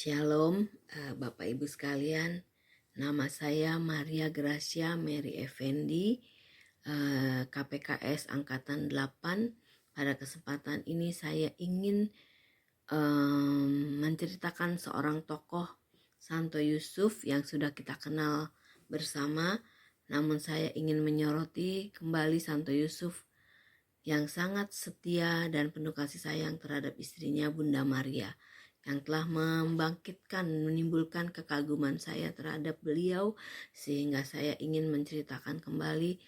Shalom, Bapak Ibu sekalian. Nama saya Maria Gracia Mary Effendi, KPKS Angkatan 8. Pada kesempatan ini saya ingin menceritakan seorang tokoh, Santo Yusuf, yang sudah kita kenal bersama. Namun saya ingin menyoroti kembali Santo Yusuf yang sangat setia dan penuh kasih sayang terhadap istrinya Bunda Maria, yang telah menimbulkan kekaguman saya terhadap beliau, sehingga saya ingin menceritakan kembali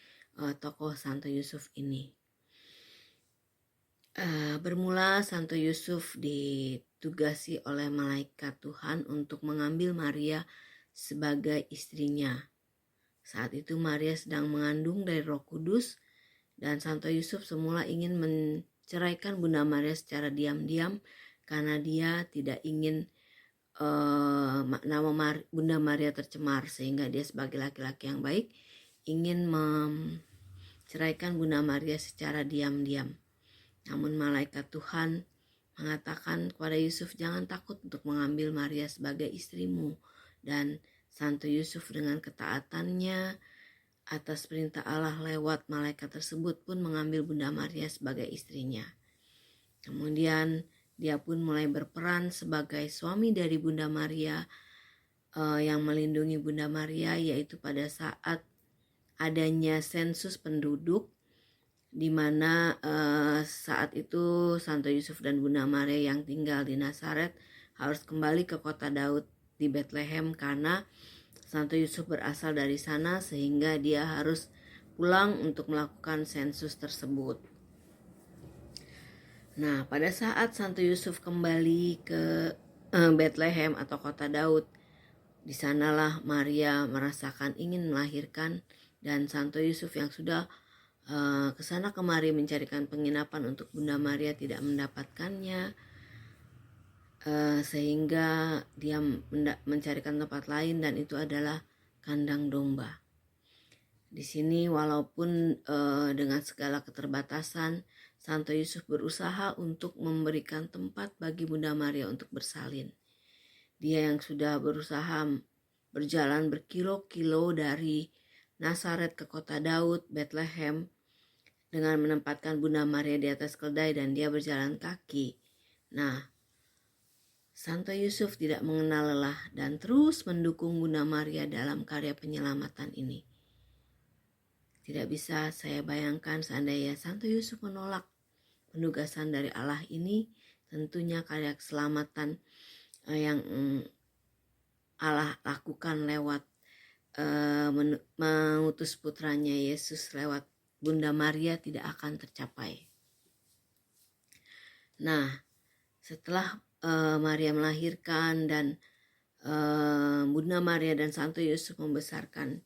tokoh Santo Yusuf ini. Bermula Santo Yusuf ditugasi oleh malaikat Tuhan untuk mengambil Maria sebagai istrinya. Saat itu Maria sedang mengandung dari Roh Kudus, dan Santo Yusuf semula ingin menceraikan Bunda Maria secara diam-diam karena dia tidak ingin nama Bunda Maria tercemar, sehingga dia sebagai laki-laki yang baik ingin menceraikan Bunda Maria secara diam-diam. Namun malaikat Tuhan mengatakan kepada Yusuf, jangan takut untuk mengambil Maria sebagai istrimu. Dan Santo Yusuf dengan ketaatannya atas perintah Allah lewat malaikat tersebut pun mengambil Bunda Maria sebagai istrinya. Kemudian dia pun mulai berperan sebagai suami dari Bunda Maria, yang melindungi Bunda Maria, yaitu pada saat adanya sensus penduduk, di mana saat itu Santo Yusuf dan Bunda Maria yang tinggal di Nazaret harus kembali ke kota Daud di Bethlehem karena Santo Yusuf berasal dari sana, sehingga dia harus pulang untuk melakukan sensus tersebut. Nah, pada saat Santo Yusuf kembali ke Bethlehem atau kota Daud, di sanalah Maria merasakan ingin melahirkan, dan Santo Yusuf yang sudah kesana kemari mencarikan penginapan untuk Bunda Maria tidak mendapatkannya, sehingga dia mencarikan tempat lain, dan itu adalah kandang domba. Di sini walaupun dengan segala keterbatasan, Santo Yusuf berusaha untuk memberikan tempat bagi Bunda Maria untuk bersalin. Dia yang sudah berusaha berjalan berkilo-kilo dari Nazaret ke kota Daud, Bethlehem, dengan menempatkan Bunda Maria di atas keldai dan dia berjalan kaki. Nah, Santo Yusuf tidak mengenal lelah dan terus mendukung Bunda Maria dalam karya penyelamatan ini. Tidak bisa saya bayangkan seandainya Santo Yusuf menolak penugasan dari Allah ini. Tentunya karya keselamatan yang Allah lakukan lewat mengutus putranya Yesus lewat Bunda Maria tidak akan tercapai. Nah, setelah Maria melahirkan dan Bunda Maria dan Santo Yusuf membesarkan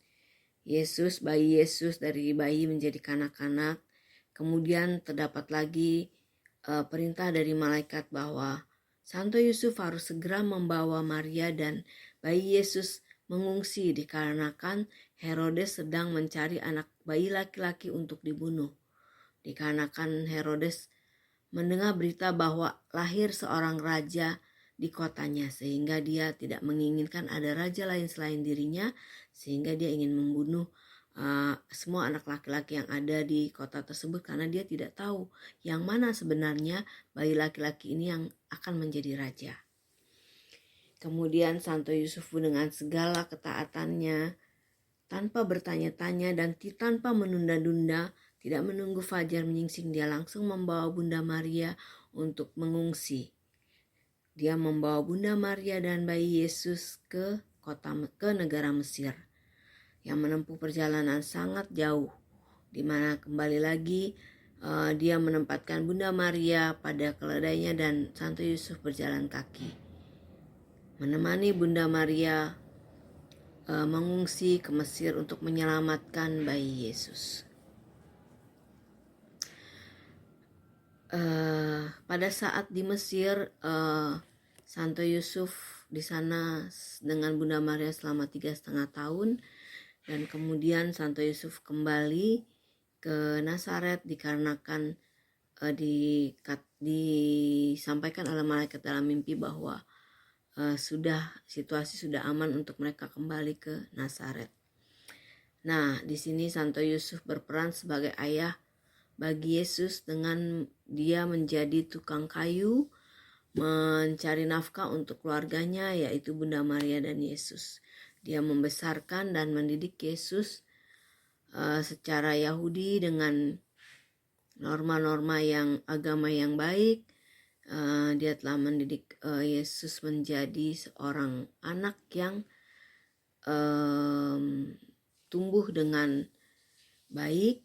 Yesus, bayi Yesus, dari bayi menjadi kanak-kanak, kemudian terdapat lagi perintah dari malaikat bahwa Santo Yusuf harus segera membawa Maria dan bayi Yesus mengungsi dikarenakan Herodes sedang mencari anak bayi laki-laki untuk dibunuh. Dikarenakan Herodes mendengar berita bahwa lahir seorang raja di kotanya, sehingga dia tidak menginginkan ada raja lain selain dirinya, sehingga dia ingin membunuh semua anak laki-laki yang ada di kota tersebut, karena dia tidak tahu yang mana sebenarnya bayi laki-laki ini yang akan menjadi raja. Kemudian Santo Yusuf dengan segala ketaatannya, tanpa bertanya-tanya dan tanpa menunda-nunda, tidak menunggu fajar menyingsing, dia langsung membawa Bunda Maria untuk mengungsi. Dia membawa Bunda Maria dan bayi Yesus ke negara Mesir, yang menempuh perjalanan sangat jauh, di mana kembali lagi dia menempatkan Bunda Maria pada keledainya dan Santo Yusuf berjalan kaki menemani Bunda Maria mengungsi ke Mesir untuk menyelamatkan bayi Yesus. Pada saat di Mesir, Santo Yusuf di sana dengan Bunda Maria selama 3,5 tahun, dan kemudian Santo Yusuf kembali ke Nazaret dikarenakan disampaikan oleh malaikat dalam mimpi bahwa situasi sudah aman untuk mereka kembali ke Nazaret. Nah, di sini Santo Yusuf berperan sebagai ayah bagi Yesus dengan dia menjadi tukang kayu, mencari nafkah untuk keluarganya yaitu Bunda Maria dan Yesus. Dia membesarkan dan mendidik Yesus secara Yahudi dengan norma-norma agama yang baik. Dia telah mendidik Yesus menjadi seorang anak yang tumbuh dengan baik,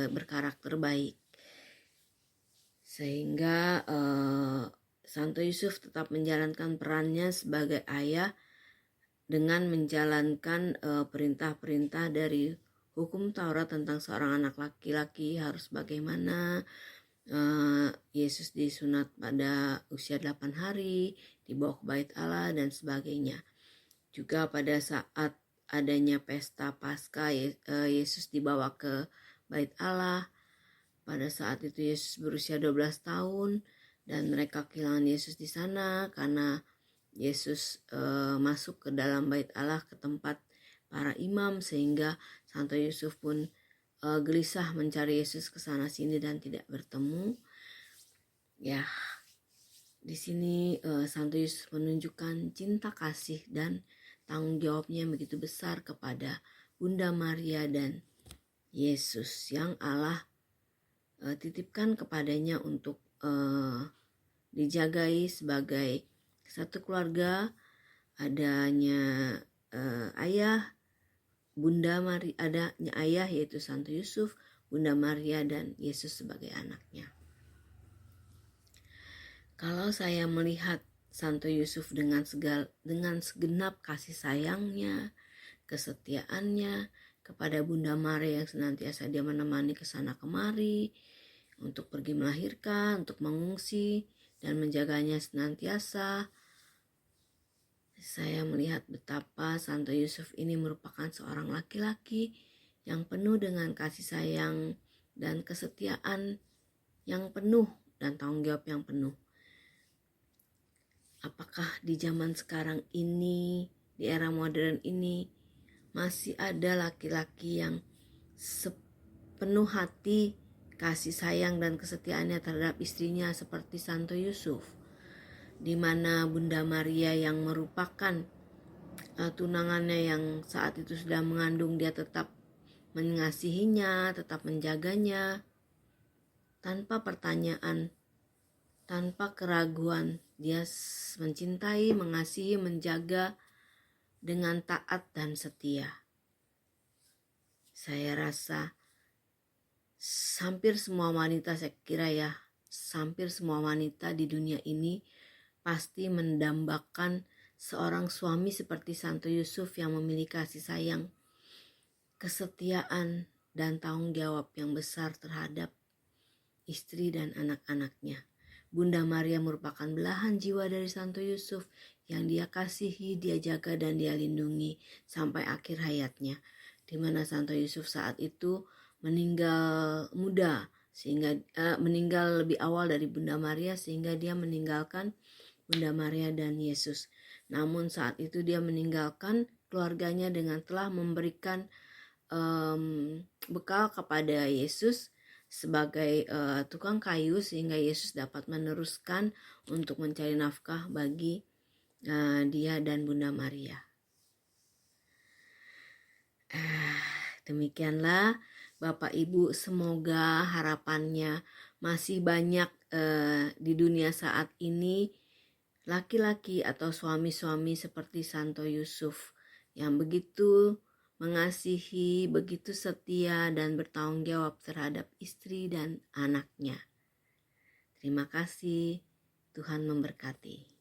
berkarakter baik, sehingga Santo Yusuf tetap menjalankan perannya sebagai ayah dengan menjalankan perintah-perintah dari hukum Taurat tentang seorang anak laki-laki harus bagaimana. Yesus disunat pada usia 8 hari, dibawa ke bait Allah dan sebagainya. Juga pada saat adanya pesta Paskah, Yesus dibawa ke bait Allah. Pada saat itu Yesus berusia 12 tahun dan mereka kehilangan Yesus di sana karena Yesus masuk ke dalam bait Allah ke tempat para imam, sehingga Santo Yusuf pun gelisah mencari Yesus ke sana sini dan tidak bertemu. Ya, di sini Santo Yusuf menunjukkan cinta kasih dan tanggung jawabnya yang begitu besar kepada Bunda Maria dan Yesus yang Allah titipkan kepadanya untuk dijagai sebagai satu keluarga. Adanya ayah, Bunda Maria, adanya ayah yaitu Santo Yusuf, Bunda Maria dan Yesus sebagai anaknya. Kalau saya melihat Santo Yusuf dengan segenap kasih sayangnya, kesetiaannya kepada Bunda Maria yang senantiasa dia menemani ke sana kemari untuk pergi melahirkan, untuk mengungsi dan menjaganya senantiasa. Saya melihat betapa Santo Yusuf ini merupakan seorang laki-laki yang penuh dengan kasih sayang dan kesetiaan yang penuh dan tanggung jawab yang penuh. Apakah di zaman sekarang ini, di era modern ini, masih ada laki-laki yang sepenuh hati kasih sayang dan kesetiaannya terhadap istrinya seperti Santo Yusuf, di mana Bunda Maria yang merupakan tunangannya yang saat itu sudah mengandung, dia tetap mengasihinya, tetap menjaganya tanpa pertanyaan, tanpa keraguan. Dia mencintai, mengasihi, menjaga dengan taat dan setia. Saya rasa hampir semua wanita, saya kira ya, hampir semua wanita di dunia ini pasti mendambakan seorang suami seperti Santo Yusuf yang memiliki kasih sayang, kesetiaan, dan tanggung jawab yang besar terhadap istri dan anak-anaknya. Bunda Maria merupakan belahan jiwa dari Santo Yusuf yang dia kasihi, dia jaga, dan dia lindungi sampai akhir hayatnya, di mana Santo Yusuf saat itu meninggal muda, sehingga meninggal lebih awal dari Bunda Maria, sehingga dia meninggalkan Bunda Maria dan Yesus. Namun saat itu dia meninggalkan keluarganya dengan telah memberikan bekal kepada Yesus sebagai tukang kayu, sehingga Yesus dapat meneruskan untuk mencari nafkah bagi dia dan Bunda Maria. Demikianlah Bapak Ibu, semoga harapannya masih banyak di dunia saat ini laki-laki atau suami-suami seperti Santo Yusuf yang begitu mengasihi, begitu setia dan bertanggung jawab terhadap istri dan anaknya. Terima kasih, Tuhan memberkati.